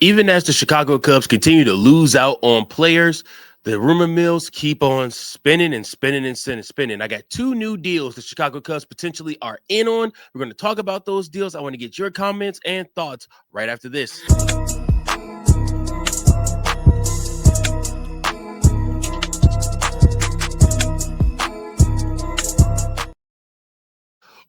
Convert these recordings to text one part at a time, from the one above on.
Even as the Chicago Cubs continue to lose out on players, the rumor mills keep on spinning and spinning and spinning. I got two new deals the Chicago Cubs potentially are in on. We're going to talk about those deals. I want to get your comments and thoughts right after this.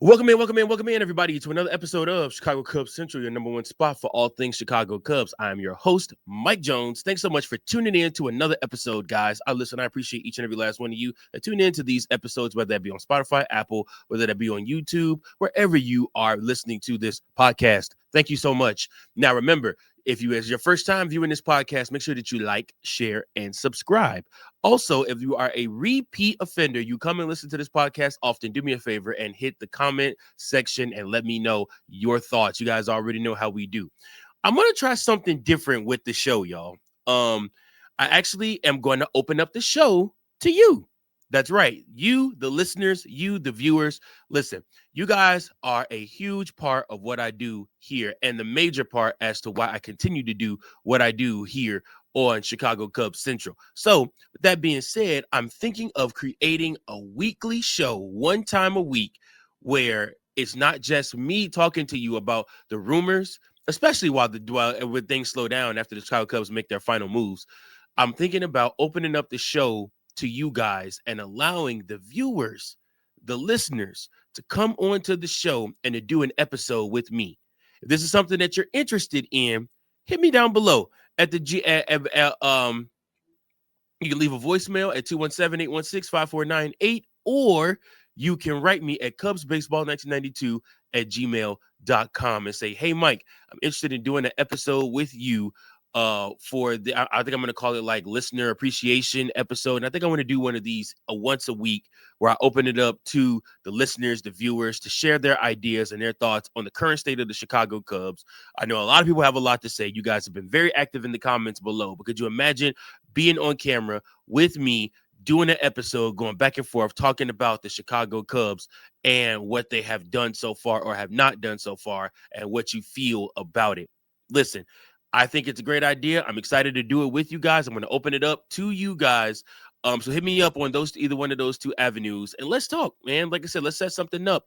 Welcome in, everybody, to another episode of Chicago Cubs Central, your number one spot for all things Chicago Cubs. I'm your host, Mike Jones. Thanks so much for tuning in to another episode, guys. I appreciate each and every last one of you that tune in to these episodes, whether that be on Spotify, Apple, whether that be on YouTube, wherever you are listening to this podcast. Thank you so much. Now, remember, if you is your first time viewing this podcast, make sure that you like, share, and subscribe. Also, if you are a repeat offender, you come and listen to this podcast often, do me a favor and hit the comment section and let me know your thoughts. You guys already know how we do. I'm going to try something different with the show, y'all. I actually am going to open up the show to you. That's right. You, the listeners, you, the viewers. Listen, you guys are a huge part of what I do here and the major part as to why I continue to do what I do here on Chicago Cubs Central. So with that being said, I'm thinking of creating a weekly show one time a week where it's not just me talking to you about the rumors, especially when things slow down after the Chicago Cubs make their final moves. I'm thinking about opening up the show to you guys and allowing the viewers, the listeners, to come onto the show and to do an episode with me. If this is something that you're interested in, hit me down below at the you can leave a voicemail at 217-816-5498, or you can write me at cubsbaseball1992 at gmail.com and say, hey, Mike, I'm interested in doing an episode with you for the, I think I'm going to call it like listener appreciation episode. And I think I want to do one of these once a week where I open it up to the listeners, the viewers, to share their ideas and their thoughts on the current state of the Chicago Cubs. I know a lot of people have a lot to say. You guys have been very active in the comments below, but could you imagine being on camera with me doing an episode, going back and forth, talking about the Chicago Cubs and what they have done so far or have not done so far and what you feel about it? Listen, I think it's a great idea. I'm excited to do it with you guys. I'm going to open it up to you guys. So hit me up on either one of those two avenues and let's talk, man. Like I said, let's set something up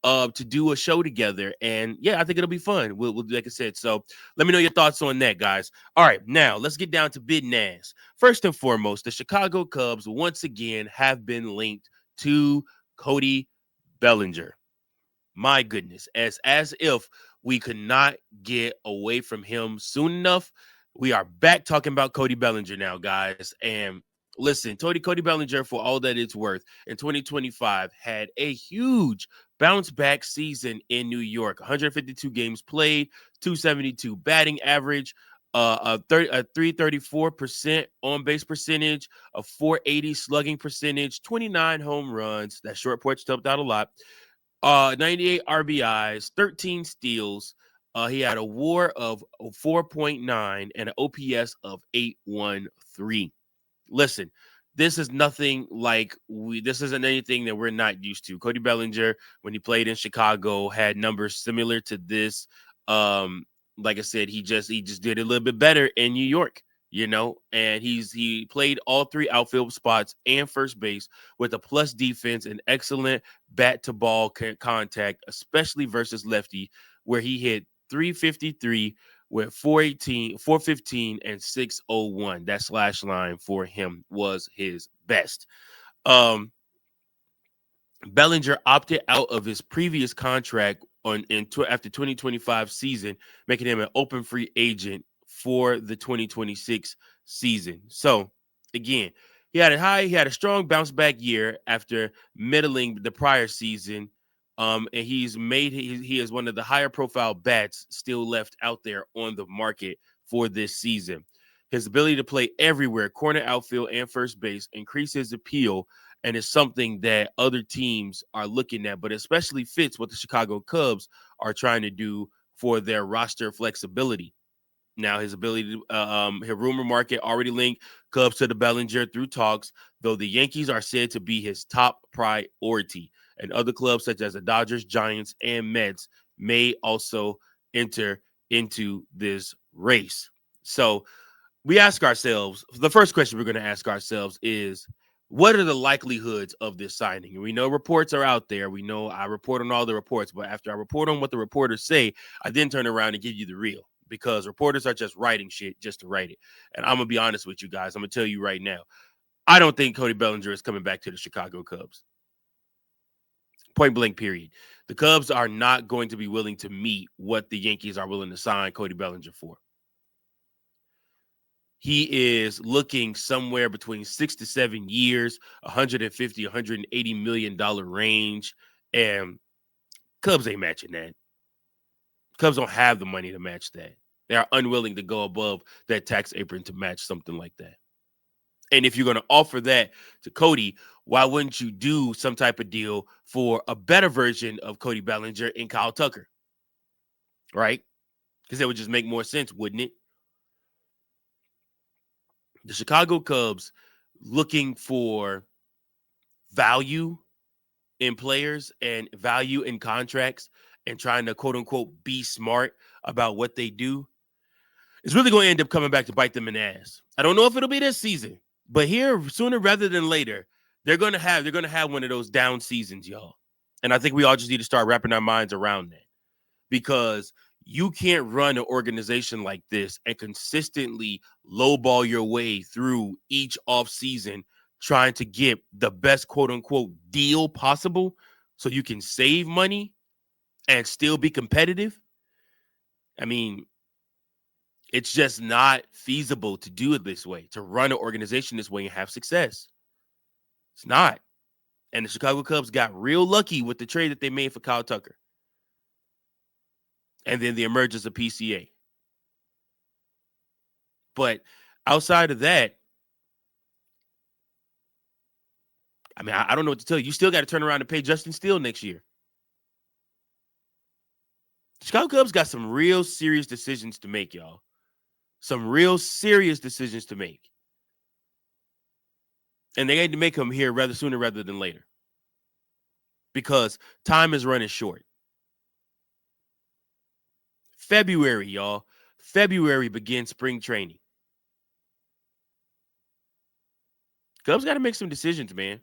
to do a show together. And yeah, I think it'll be fun. We'll like I said. So let me know your thoughts on that, guys. All right, now let's get down to business. First and foremost, the Chicago Cubs once again have been linked to Cody Bellinger. My goodness, as if we could not get away from him soon enough. We are back talking about Cody Bellinger now, guys. And listen, Cody Bellinger, for all that it's worth, in 2025 had a huge bounce back season in New York. 152 games played, 272 batting average, a 334% on base percentage, a 480 slugging percentage, 29 home runs. That short porch helped out a lot. 98 RBIs, 13 steals. He had a WAR of 4.9 and an OPS of 813. Listen, this is nothing like this isn't anything that we're not used to. Cody Bellinger, when he played in Chicago, had numbers similar to this. Like I said, he just did a little bit better in New York. And he played all three outfield spots and first base with a plus defense and excellent bat to ball contact, especially versus lefty, where he hit 353 with 418, 415, and 601. That slash line for him was his best. Bellinger opted out of his previous contract after 2025 season, making him an open free agent for the 2026 season. So again, he had a strong bounce back year after middling the prior season. And he is one of the higher profile bats still left out there on the market for this season. His ability to play everywhere, corner, outfield, and first base, increases his appeal, and it's something that other teams are looking at, but especially fits what the Chicago Cubs are trying to do for their roster flexibility. Now, his ability to his rumor market already linked Cubs to the Bellinger through talks, though the Yankees are said to be his top priority. And other clubs such as the Dodgers, Giants, and Mets may also enter into this race. So we ask ourselves, the first question we're going to ask ourselves is, what are the likelihoods of this signing? And we know reports are out there. We know I report on all the reports, but after I report on what the reporters say, I then turn around and give you the real, because reporters are just writing shit just to write it. And I'm going to be honest with you guys. I'm going to tell you right now, I don't think Cody Bellinger is coming back to the Chicago Cubs. Point blank, period. The Cubs are not going to be willing to meet what the Yankees are willing to sign Cody Bellinger for. He is looking somewhere between 6 to 7 years, 150, $180 million range. And Cubs ain't matching that. Cubs don't have the money to match that. They are unwilling to go above that tax apron to match something like that. And if you're going to offer that to Cody, why wouldn't you do some type of deal for a better version of Cody Bellinger and Kyle Tucker? Right? Because that would just make more sense, wouldn't it? The Chicago Cubs looking for value in players and value in contracts and trying to quote unquote be smart about what they do is really going to end up coming back to bite them in the ass. I don't know if it'll be this season, but here sooner rather than later, they're going to have one of those down seasons, y'all. And I think we all just need to start wrapping our minds around that, because you can't run an organization like this and consistently lowball your way through each offseason trying to get the best quote unquote deal possible so you can save money and still be competitive. I mean, it's just not feasible to do it this way, to run an organization this way and have success. It's not. And the Chicago Cubs got real lucky with the trade that they made for Kyle Tucker. And then the emergence of PCA. But outside of that, I mean, I don't know what to tell you. You still got to turn around and pay Justin Steele next year. The Chicago Cubs got some real serious decisions to make, y'all. Some real serious decisions to make. And they had to make them here rather sooner rather than later, because time is running short. February, y'all. February begins spring training. Cubs got to make some decisions, man.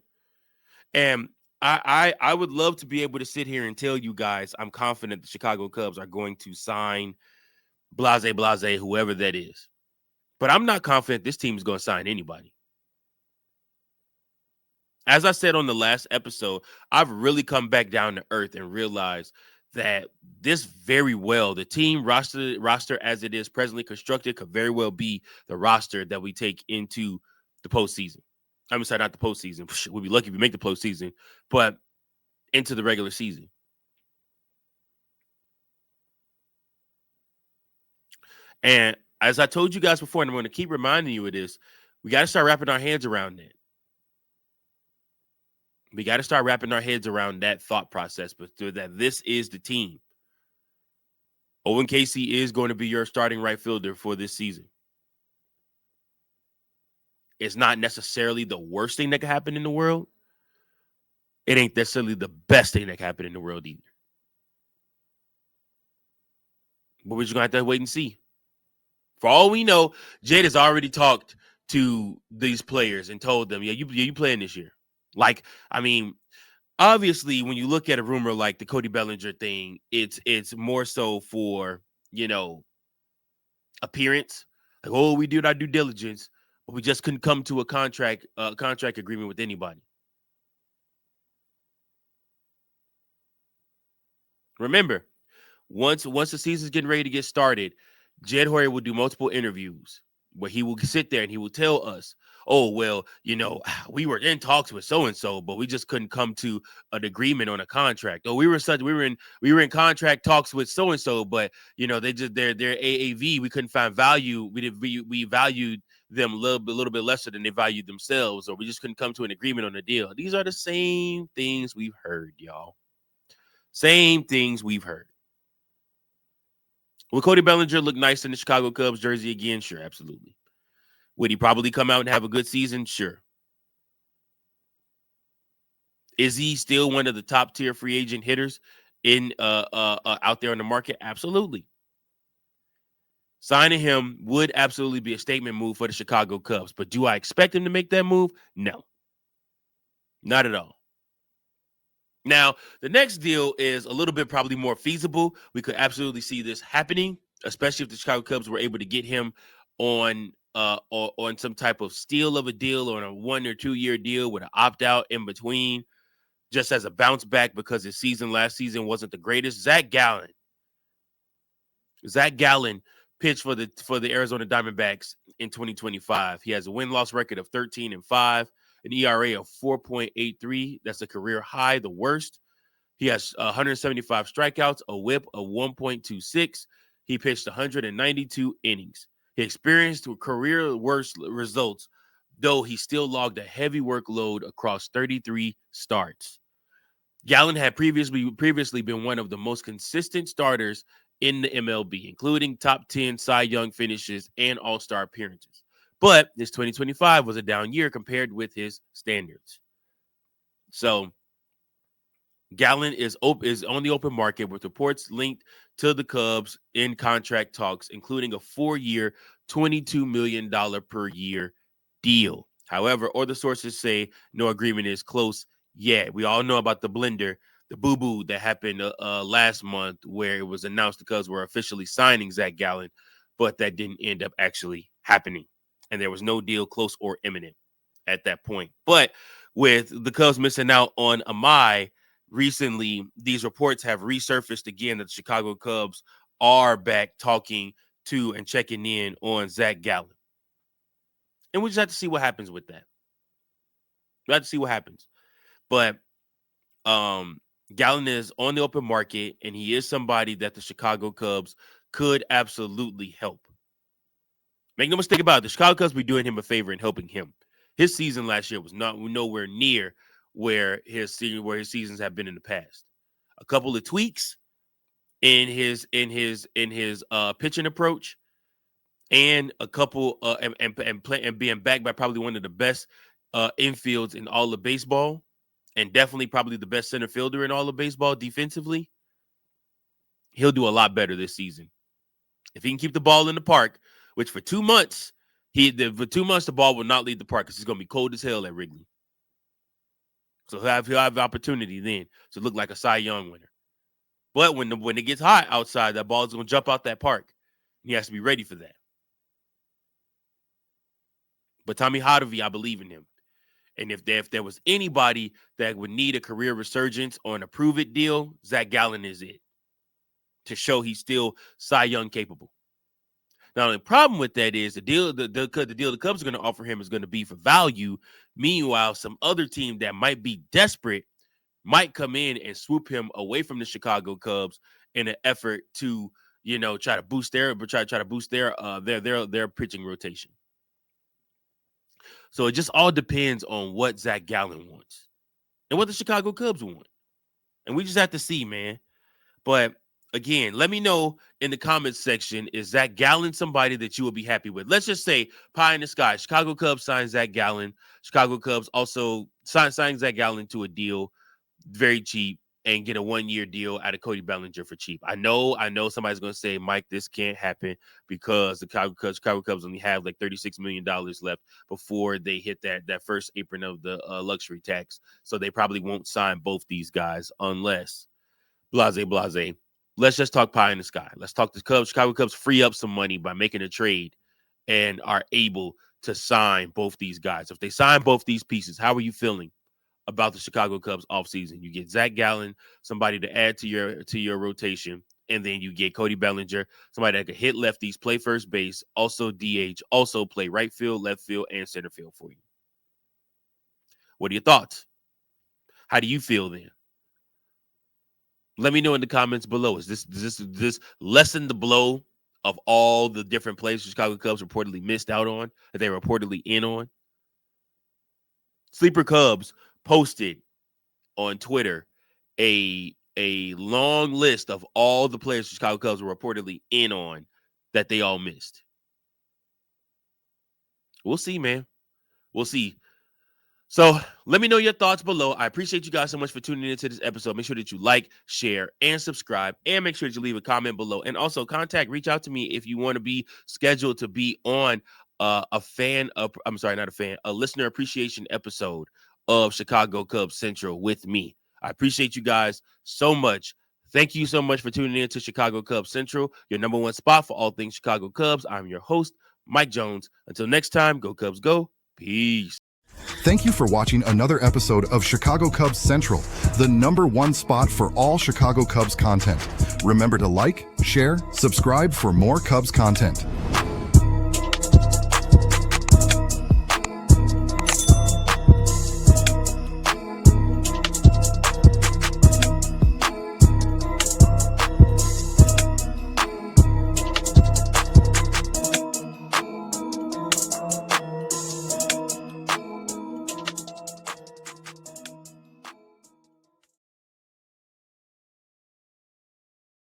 And I would love to be able to sit here and tell you guys I'm confident the Chicago Cubs are going to sign blase, whoever that is. But I'm not confident this team is going to sign anybody. As I said on the last episode, I've really come back down to earth and realized that this very well, the team roster as it is presently constructed, could very well be the roster that we take into the postseason. I'm sorry, not the postseason. We'll be lucky if we make the postseason, but into the regular season. And as I told you guys before, and I'm going to keep reminding you of this, we got to start wrapping our heads around that. We got to start wrapping our heads around that thought process, but that this is the team. Owen Casey is going to be your starting right fielder for this season. It's not necessarily the worst thing that could happen in the world. It ain't necessarily the best thing that could happen in the world either. But we're just going to have to wait and see. For all we know, Jed has already talked to these players and told them, you playing this year. Like, I mean, obviously, when you look at a rumor like the Cody Bellinger thing, it's more so for, appearance. Like, oh, we did our due diligence, but we just couldn't come to a contract agreement with anybody. Remember, once the season's getting ready to get started, Jed Hoyer will do multiple interviews where he will sit there and he will tell us, oh, well, we were in talks with so-and-so, but we just couldn't come to an agreement on a contract. Oh, we were in contract talks with so-and-so, but they just their AAV, we couldn't find value. We valued them a little bit lesser than they valued themselves, or we just couldn't come to an agreement on a deal. These are the same things we've heard, y'all. Same things we've heard. Will Cody Bellinger look nice in the Chicago Cubs jersey again? Sure, absolutely. Would he probably come out and have a good season? Sure. Is he still one of the top tier free agent hitters in out there on the market? Absolutely. Signing him would absolutely be a statement move for the Chicago Cubs. But do I expect him to make that move? No, not at all. Now, the next deal is a little bit probably more feasible. We could absolutely see this happening, especially if the Chicago Cubs were able to get him on on some type of steal of a deal, or on a 1 or 2 year deal with an opt out in between, just as a bounce back because his season last season wasn't the greatest. Zack Gallon pitched for the Arizona Diamondbacks in 2025. He has a win-loss record of 13-5, an ERA of 4.83. That's a career high, the worst. He has 175 strikeouts, a whip of 1.26. He pitched 192 innings. He experienced career worst results, though he still logged a heavy workload across 33 starts. Gallon had previously been one of the most consistent starters in the MLB, including top 10 Cy Young finishes and All-Star appearances. But this 2025 was a down year compared with his standards. So Gallon is on the open market with reports linked to the Cubs in contract talks, including a 4-year, $22 million per year deal. However, other sources say no agreement is close yet. We all know about the blender, the boo-boo that happened last month, where it was announced the Cubs were officially signing Zack Gallen, but that didn't end up actually happening. And there was no deal close or imminent at that point. But with the Cubs missing out on Amai, recently, these reports have resurfaced again that the Chicago Cubs are back talking to and checking in on Zack Gallen. And we just have to see what happens with that. We have to see what happens. But Gallen is on the open market, and he is somebody that the Chicago Cubs could absolutely help. Make no mistake about it, the Chicago Cubs be doing him a favor and helping him. His season last year was nowhere near where his seasons have been in the past. A couple of tweaks in his pitching approach, and a couple and being backed by probably one of the best infields in all of baseball, and definitely probably the best center fielder in all of baseball defensively. He'll do a lot better this season if he can keep the ball in the park. Which for 2 months, for 2 months the ball will not leave the park because it's going to be cold as hell at Wrigley. So he'll have the opportunity then to look like a Cy Young winner. But when it gets hot outside, that ball is going to jump out that park. He has to be ready for that. But Tommy Hotovy, I believe in him. And if there was anybody that would need a career resurgence or an approve-it deal, Zack Gallen is it, to show he's still Cy Young capable. Now, the problem with that is the deal the Cubs are going to offer him is going to be for value. Meanwhile, some other team that might be desperate might come in and swoop him away from the Chicago Cubs in an effort to, try to boost their pitching rotation. So it just all depends on what Zack Gallen wants and what the Chicago Cubs want. And we just have to see, man. But again, let me know in the comments section, is Zack Gallen somebody that you would be happy with? Let's just say pie in the sky. Chicago Cubs signed Zack Gallen. Chicago Cubs also signed Zack Gallen to a deal very cheap and get a 1-year deal out of Cody Bellinger for cheap. I know somebody's going to say, Mike, this can't happen because the Chicago Cubs only have like $36 million left before they hit that first apron of the luxury tax. So they probably won't sign both these guys unless blase. Let's just talk pie in the sky. Let's talk the Cubs. Chicago Cubs free up some money by making a trade and are able to sign both these guys. If they sign both these pieces, how are you feeling about the Chicago Cubs offseason? You get Zack Gallen, somebody to add to your rotation, and then you get Cody Bellinger, somebody that can hit lefties, play first base, also DH, also play right field, left field, and center field for you. What are your thoughts? How do you feel then? Let me know in the comments below. Does this lessen the blow of all the different plays the Chicago Cubs reportedly missed out on, that they were reportedly in on? Sleeper Cubs posted on Twitter a long list of all the players the Chicago Cubs were reportedly in on that they all missed. We'll see, man. We'll see. So let me know your thoughts below. I appreciate you guys so much for tuning into this episode. Make sure that you like, share, and subscribe. And make sure that you leave a comment below. And also reach out to me if you want to be scheduled to be on a listener appreciation episode of Chicago Cubs Central with me. I appreciate you guys so much. Thank you so much for tuning in to Chicago Cubs Central, your number one spot for all things Chicago Cubs. I'm your host, Mike Jones. Until next time, go Cubs go. Peace. Thank you for watching another episode of Chicago Cubs Central, the number one spot for all Chicago Cubs content. Remember to like, share, subscribe for more Cubs content.